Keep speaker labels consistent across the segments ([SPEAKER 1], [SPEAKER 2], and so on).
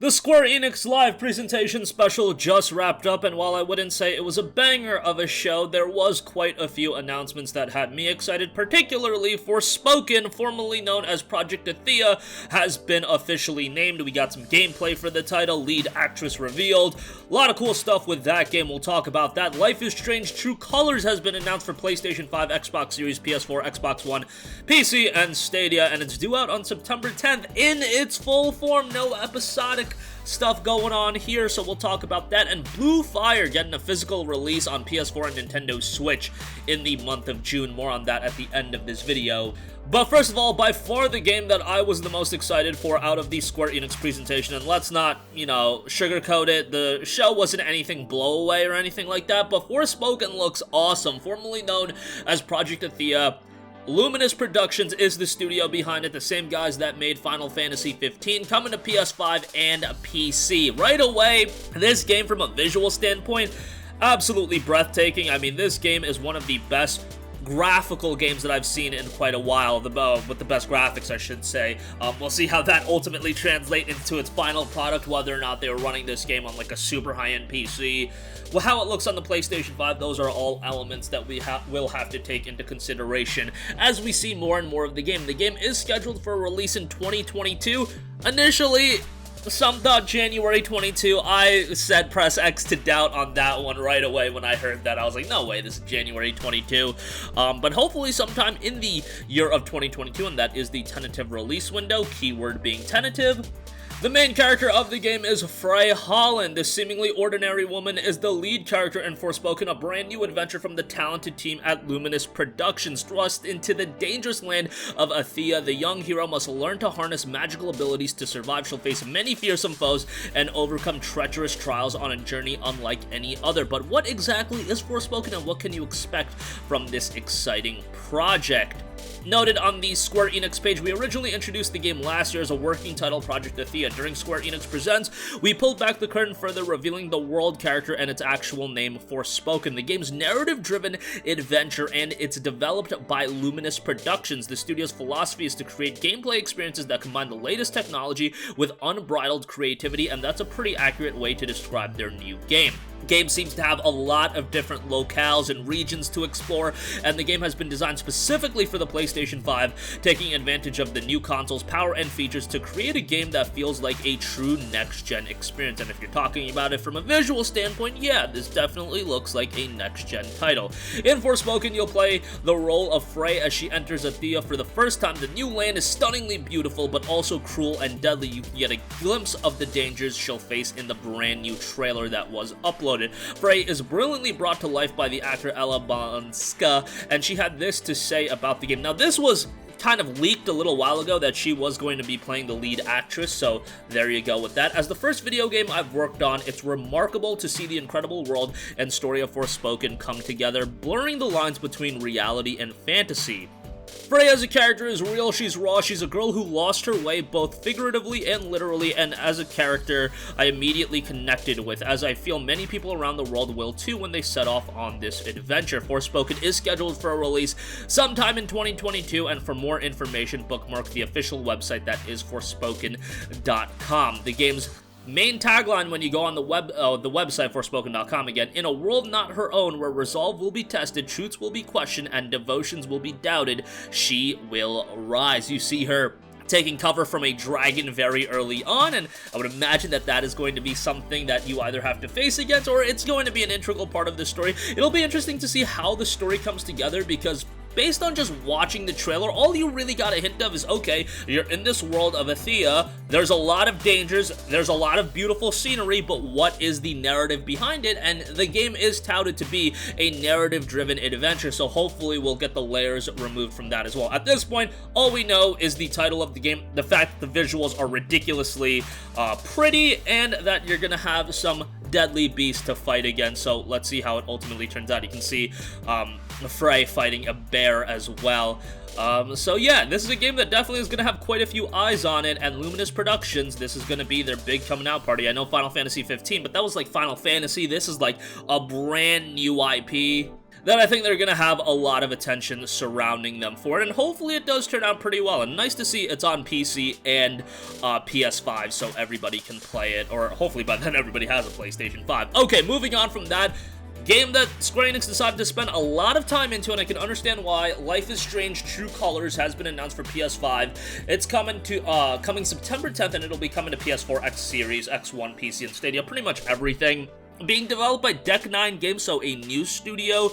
[SPEAKER 1] The Square Enix live presentation special just wrapped up, and while I wouldn't say it was a banger of a show, there was quite a few announcements that had me excited, particularly Forspoken, formerly known as Project Athea, has been officially named. We got some gameplay for the title, lead actress revealed, a lot of cool stuff with that game, we'll talk about that. Life is Strange True Colors has been announced for PlayStation 5, Xbox Series, PS4, Xbox One, PC, and Stadia, and it's due out on September 10th in its full form, no episodic stuff going on here, so we'll talk about that. And Blue Fire getting a physical release on PS4 and Nintendo Switch in the month of June. More on that at the end of this video. But first of all, by far the game that I was the most excited for out of the Square Enix presentation, and let's not, sugarcoat it, the show wasn't anything blowaway or anything like that, but Forspoken looks awesome. Formerly known as Project Athea, Luminous Productions is the studio behind it, the same guys that made Final Fantasy 15, coming to PS5 and PC. Right away, this game from a visual standpoint, absolutely breathtaking. I mean, this game is one of the best graphical games that I've seen in quite a while, with the best graphics, I should say. We'll see how that ultimately translates into its final product, whether or not they were running this game on like a super high-end PC. Well, how it looks on the PlayStation 5, those are all elements that we will have to take into consideration as we see more and more of the game. The game is scheduled for a release in 2022. Initially, some thought January 22. I said press X to doubt on that one right away when I heard that. I was like, no way, this is January 22. But hopefully sometime in the year of 2022, and that is the tentative release window, keyword being tentative. The main character of the game is Frey Holland. This seemingly ordinary woman is the lead character in Forspoken, a brand new adventure from the talented team at Luminous Productions. Thrust into the dangerous land of Athea, the young hero must learn to harness magical abilities to survive. She'll face many fearsome foes and overcome treacherous trials on a journey unlike any other. But what exactly is Forspoken, and what can you expect from this exciting project? Noted on the Square Enix page, we originally introduced the game last year as a working title, Project Athea. During Square Enix Presents, we pulled back the curtain further, revealing the world character and its actual name, Forspoken. The game's narrative-driven adventure, and it's developed by Luminous Productions. The studio's philosophy is to create gameplay experiences that combine the latest technology with unbridled creativity, and that's a pretty accurate way to describe their new game. The game seems to have a lot of different locales and regions to explore, and the game has been designed specifically for the PlayStation 5, taking advantage of the new console's power and features to create a game that feels like a true next-gen experience. And if you're talking about it from a visual standpoint, yeah, this definitely looks like a next-gen title. In Forspoken, you'll play the role of Frey as she enters Athea for the first time. The new land is stunningly beautiful, but also cruel and deadly. You can get a glimpse of the dangers she'll face in the brand new trailer that was uploaded. Frey is brilliantly brought to life by the actor Ella Banska, and she had this to say about the game. Now, this was kind of leaked a little while ago that she was going to be playing the lead actress, so there you go with that. As the first video game I've worked on, it's remarkable to see the incredible world and story of Forspoken come together, blurring the lines between reality and fantasy. Frey as a character is real, she's raw, she's a girl who lost her way both figuratively and literally, and as a character I immediately connected with, as I feel many people around the world will too when they set off on this adventure. Forspoken is scheduled for a release sometime in 2022, and for more information, bookmark the official website that is Forspoken.com. The game's main tagline when you go on the website Forspoken.com again: in a world not her own, where resolve will be tested, truths will be questioned, and devotions will be doubted, she will rise. You see her taking cover from a dragon very early on, and I would imagine that that is going to be something that you either have to face against, or it's going to be an integral part of the story. It'll be interesting to see how the story comes together, because based on just watching the trailer, all you really got a hint of is, okay, you're in this world of Athea, there's a lot of dangers, there's a lot of beautiful scenery, but what is the narrative behind it? And the game is touted to be a narrative-driven adventure, so hopefully we'll get the layers removed from that as well. At this point, all we know is the title of the game, the fact that the visuals are ridiculously pretty, and that you're gonna have some deadly beasts to fight against, so let's see how it ultimately turns out. You can see Frey fighting a bear as well. So yeah, this is a game that definitely is going to have quite a few eyes on it, and Luminous Productions, this is going to be their big coming out party. I know Final Fantasy 15, but that was like Final Fantasy. This is like a brand new IP. that I think they're gonna have a lot of attention surrounding them for it, and hopefully it does turn out pretty well. And nice to see it's on PC and PS5, so everybody can play it, or hopefully by then everybody has a PlayStation 5. Okay, moving on from that, game that Square Enix decided to spend a lot of time into, and I can understand why. Life is Strange True Colors has been announced for PS5. It's coming September 10th, and it'll be coming to PS4, X Series, X1, PC, and Stadia, pretty much everything. Being developed by Deck 9 Games, so a new studio,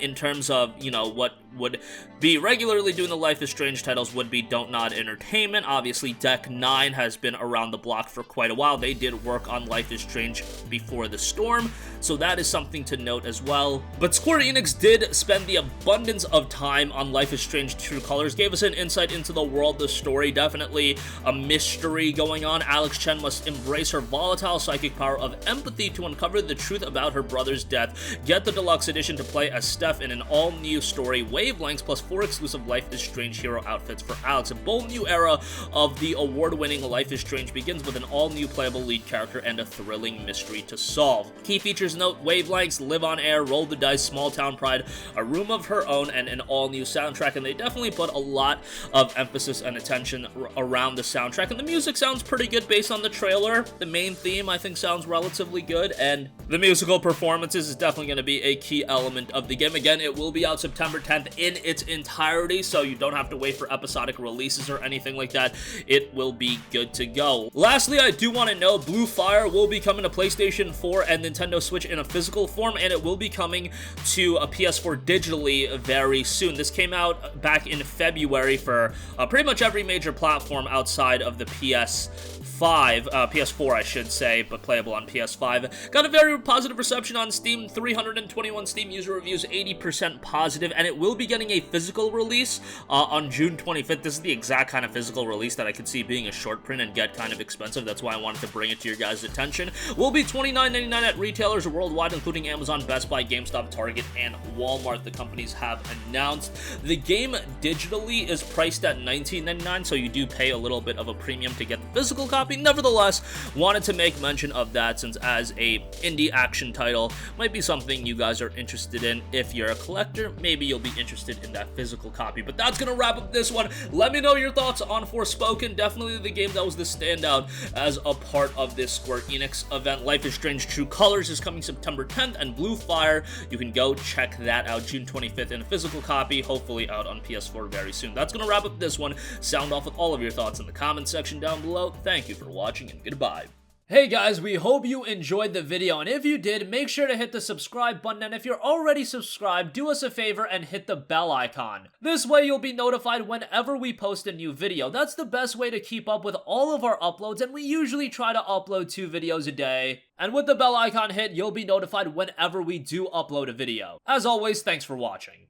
[SPEAKER 1] in terms of, you know, what would be regularly doing the Life is Strange titles would be Don't Nod Entertainment. Obviously, Deck 9 has been around the block for quite a while. They did work on Life is Strange before the storm, so that is something to note as well. But Square Enix did spend the abundance of time on Life is Strange True Colors, gave us an insight into the world, the story, definitely a mystery going on. Alex Chen must embrace her volatile psychic power of empathy to uncover the truth about her brother's death. Get the deluxe edition to play as Steph in an all-new story, Wavelengths, plus 4 exclusive Life is Strange hero outfits for Alex. A bold new era of the award-winning Life is Strange begins with an all-new playable lead character and a thrilling mystery to solve. Key features note: Wavelengths, Live on Air, Roll the Dice, Small Town Pride, A Room of Her Own, and an all-new soundtrack, and they definitely put a lot of emphasis and attention around the soundtrack, and the music sounds pretty good based on the trailer. The main theme, I think, sounds relatively good, and the musical performances is definitely going to be a key element of the game. Again, it will be out September 10th in its entirety, so you don't have to wait for episodic releases or anything like that. It will be good to go. Lastly, I do want to note Blue Fire will be coming to PlayStation 4 and Nintendo Switch in a physical form, and it will be coming to a PS4 digitally very soon. This came out back in February for pretty much every major platform outside of the PS4 I should say, but playable on PS5. Got a very positive reception on Steam, 321 Steam user reviews, 80% positive, and it will be getting a physical release on June 25th. This is the exact kind of physical release that I could see being a short print and get kind of expensive. That's why I wanted to bring it to your guys' attention. Will be $29.99 at retailers worldwide, including Amazon, Best Buy, GameStop, Target, and Walmart. The companies have announced. The game digitally is priced at $19.99, so you do pay a little bit of a premium to get the physical copy. Nevertheless, wanted to make mention of that, since as a indie action title might be something you guys are interested in. If you're a collector, maybe you'll be interested in that physical copy. But that's gonna wrap up this one. Let me know your thoughts on Forspoken. Definitely the game that was the standout as a part of this Square Enix event. Life is Strange True Colors is coming September 10th, and Blue Fire, you can go check that out June 25th in a physical copy, hopefully out on PS4 very soon. That's gonna wrap up this one. Sound off with all of your thoughts in the comments section down below. Thank you for watching, and goodbye. Hey guys, we hope you enjoyed the video, and if you did, make sure to hit the subscribe button, and if you're already subscribed, do us a favor and hit the bell icon. This way you'll be notified whenever we post a new video. That's the best way to keep up with all of our uploads, and we usually try to upload 2 videos a day. And with the bell icon hit, you'll be notified whenever we do upload a video. As always, thanks for watching.